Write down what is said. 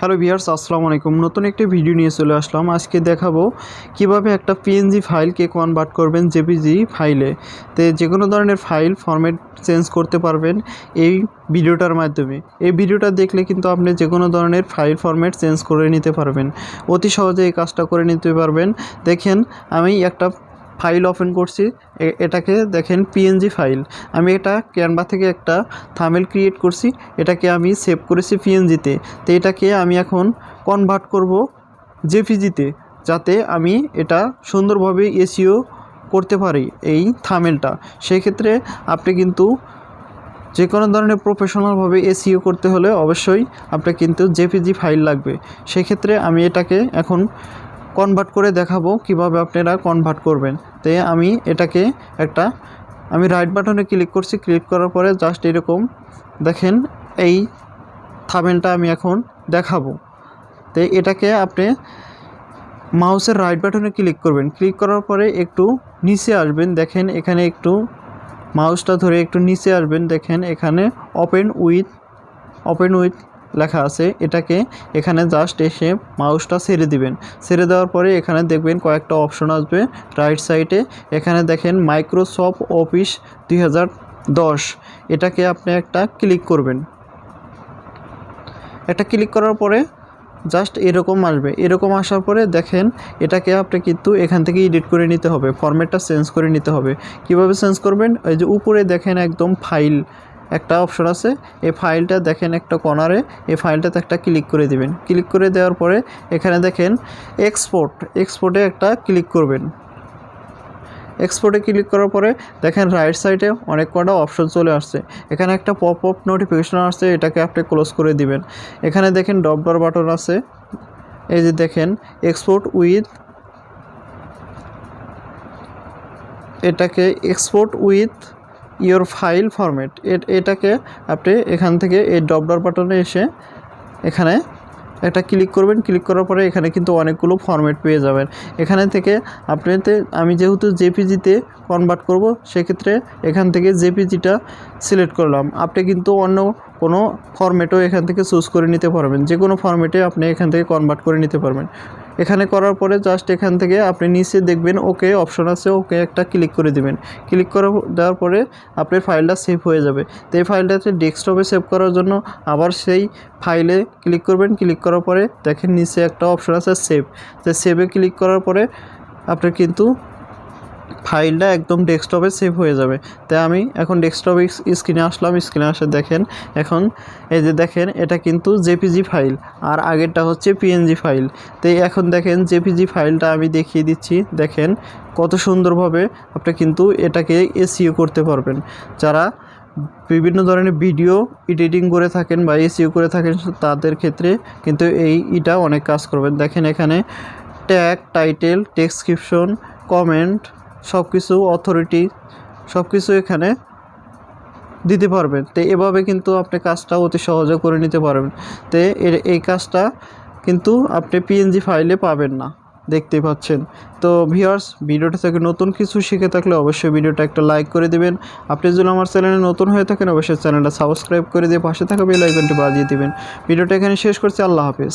Hello viewers, আসসালামু আলাইকুম। নতুন একটি ভিডিও নিয়ে চলে আসলাম। আজকে দেখাবো কিভাবে একটা পিএনজি ফাইলকে কনভার্ট করবেন জেপিজি ফাইলে। যে কোনো ধরনের ফাইল ফরম্যাট চেঞ্জ করতে পারবেন এই ভিডিওটার মাধ্যমে। এই ভিডিওটা দেখলে কিন্তু আপনি যে কোনো ধরনের ফাইল ফরম্যাট চেঞ্জ করে নিতে পারবেন, অতি সহজে এই কাজটা করে নিতে পারবেন। দেখেন, আমি একটা ফাইল ওপেন করছি, এটাকে দেখেন পিএনজি ফাইল। আমি এটা ক্যানভা থেকে একটা থাম্বনেল ক্রিয়েট করছি, এটাকে আমি সেভ করেছি পিএনজিতে। তো এটাকে আমি এখন কনভার্ট করব জেপিজিতে, যাতে আমি এটা সুন্দরভাবে এসইও করতে পারি এই থাম্বনেলটা। সেই ক্ষেত্রে আপনি কিন্তু যে কোনো ধরনের প্রফেশনালভাবে এসইও করতে হলে অবশ্যই আপনার কিন্তু জেপিজি ফাইল লাগবে। সেক্ষেত্রে আমি এটাকে এখন কনভার্ট করে দেখাবো কিভাবে আপনারা কনভার্ট করবেন। তাই আমি এটাকে আমি রাইট বাটনে ক্লিক করছি। ক্লিক করার পরে জাস্ট এরকম দেখেন এই থাম্বনেলটা আমি এখন দেখাবো। তো এটাকে আপনি মাউসের রাইট বাটনে ক্লিক করবেন। ক্লিক করার পরে একটু নিচে আসবেন, দেখেন এখানে একটু মাউসটা ধরে একটু নিচে আসবেন, দেখেন এখানে ওপেন উইথ লেখা আছে। এটাকে এখানে জাস্ট এসে মাউসটা ছেড়ে দিবেন। ছেড়ে দেওয়ার পরে এখানে দেখবেন কয়েকটা অপশন আসবে রাইট সাইডে। এখানে দেখেন মাইক্রোসফট অফিস 2010, এটাকে আপনি একটা ক্লিক করবেন। এটা ক্লিক করার পরে জাস্ট এরকম আসবে। এরকম আসার পরে দেখেন এটাকে আপনি কিন্তু এখান থেকে এডিট করে নিতে হবে, ফরম্যাটটা চেঞ্জ করে নিতে হবে। কিভাবে চেঞ্জ করবেন? এই যে উপরে দেখেন একদম ফাইল একটা অপশন আছে, এই ফাইলটা দেখেন একটা কর্নারে, এই ফাইলটাতে একটা ক্লিক করে দিবেন। ক্লিক করে দেওয়ার পরে এখানে দেখেন এক্সপোর্টে একটা ক্লিক করবেন। এক্সপোর্টে ক্লিক করার পরে দেখেন রাইট সাইডে অনেক কটা অপশন চলে আসছে। এখানে একটা পপ আপ নোটিফিকেশন আসছে, এটাকে আপনি ক্লোজ করে দিবেন। এখানে দেখেন ডবল বাটন আছে, এই যে দেখেন export with your file format, এটাকে আপনি এখান থেকে এই ডবল বাটনে এসে এখানে একটা ক্লিক করবেন। ক্লিক করার পরে এখানে কিন্তু অনেকগুলো ফরম্যাট পেয়ে যাবেন। এখানে থেকে আমি যেহেতু জেপিজিতে কনভার্ট করব, সেক্ষেত্রে এখান থেকে জেপিজিটা সিলেক্ট করলাম। আপনি কিন্তু অন্য কোনো ফরম্যাটও এখান থেকে চুজ করে নিতে পারবেন, যে কোনো ফরম্যাটে আপনি এখান থেকে কনভার্ট করে নিতে পারবেন। এখানে করার পরে জাস্ট এখান থেকে আপনি নিচে দেখবেন ওকে অপশন আছে, ওকে একটা ক্লিক করে দিবেন। ক্লিক করে দেওয়ার পরে আপনার ফাইলটা সেভ হয়ে যাবে। তো এই ফাইলটাতে ডেস্কটপে সেভ করার জন্য আবার সেই ফাইলে ক্লিক করবেন। ক্লিক করার পরে দেখেন নিচে একটা অপশন আছে সেভ। তো সেভে ক্লিক করার পরে আপনার কিন্তু ফাইলটা একদম ডেস্কটপে সেভ হয়ে যাবে। তাই আমি এখন ডেস্কটপে স্ক্রিনে আসলাম। স্ক্রিনে আসে দেখেন এখন এই যে দেখেন এটা কিন্তু জেপিজি ফাইল, আর আগেরটা হচ্ছে পিএনজি ফাইল। তো এখন দেখেন জেপিজি ফাইলটা আমি দেখিয়ে দিচ্ছি। দেখেন কত সুন্দরভাবে আপনি কিন্তু এটাকে এসইও করতে পারবেন। যারা বিভিন্ন ধরনের ভিডিও এডিটিং করে থাকেন বা এসইও করে থাকেন, তাদের ক্ষেত্রে কিন্তু এটা অনেক কাজ করবেন। দেখেন এখানে ট্যাগ, টাইটেল, ডেসক্রিপশন, কমেন্ট, সব কিছু অথরিটি সব কিছু এখানে দিতে পারবেন। তো এভাবে কিন্তু আপনি কাজটা অতি সহজে করে নিতে পারবেন। তো এই কাজটা কিন্তু আপনি পিএনজি ফাইলে পাবেন না, দেখতেই পাচ্ছেন। তো ভিউয়ার্স, ভিডিওটা থেকে নতুন কিছু শিখে থাকলে অবশ্যই ভিডিওটা একটা লাইক করে দিবেন। আপনি যদি আমার চ্যানেলে নতুন হয়ে থাকেন অবশ্যই চ্যানেলটা সাবস্ক্রাইব করে দিয়ে পাশে থাকা বেল আইকনটি বাজিয়ে দিবেন। ভিডিওটা এখানে শেষ করছি। আল্লাহ হাফেজ।